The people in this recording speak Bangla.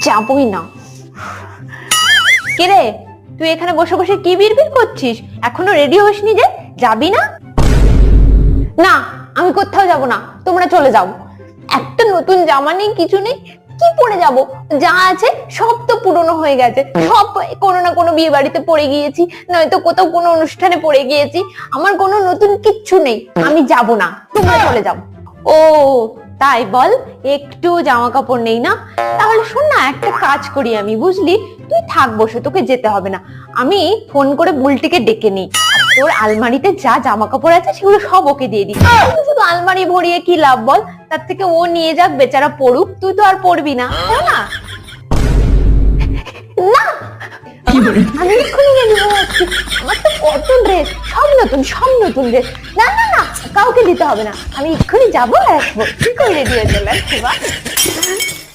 যাবই না। কিরে, তুই এখানে বসে বসে কি বিড়বিড় করছিস? এখনো রেডি হসনি যে? যাবি না? না, আমি কোথাও যাব না, তোমরা চলে যাও। একটা নতুন জামা নেই, কিছু নেই, কি পরে যাব? যা আছে সব তো পুরনো হয়ে গেছে, সব কোনো না কোনো বিয়ে বাড়িতে পরে গিয়েছি, নয়তো কোথাও কোনো অনুষ্ঠানে পরে গিয়েছি। আমার কোনো নতুন কিচ্ছু নেই, আমি যাব না, তোমরা চলে যাও। ও তাই বল, একটু জামা কাপড় নেই না? তাহলে শোন না, একটা কাজ করি আমি, বুঝলি? তুই থাক বসে, তোকে যেতে হবে না। আমি ফোন করে বুলটিকে ডেকে নিই, তোর আলমারিতে যা জামা কাপড় আছে সেগুলো সব ওকে দিয়ে দিই। শুধু আলমারি ভরিয়ে কি লাভ বল? তার থেকে ও নিয়ে যাক, বেচারা পড়ুক, তুই তো আর পড়বি না, তাই না? না, আমি এক্ষুনি রেডি হয়ে আসছি। আমার তো কত ড্রেস, সব নতুন, সব নতুন ড্রেস। না না না, কাউকে দিতে হবে না, আমি এক্ষুনি যাবো আর আসবো। কি করে রেডি হয়ে চলে আসছি বা।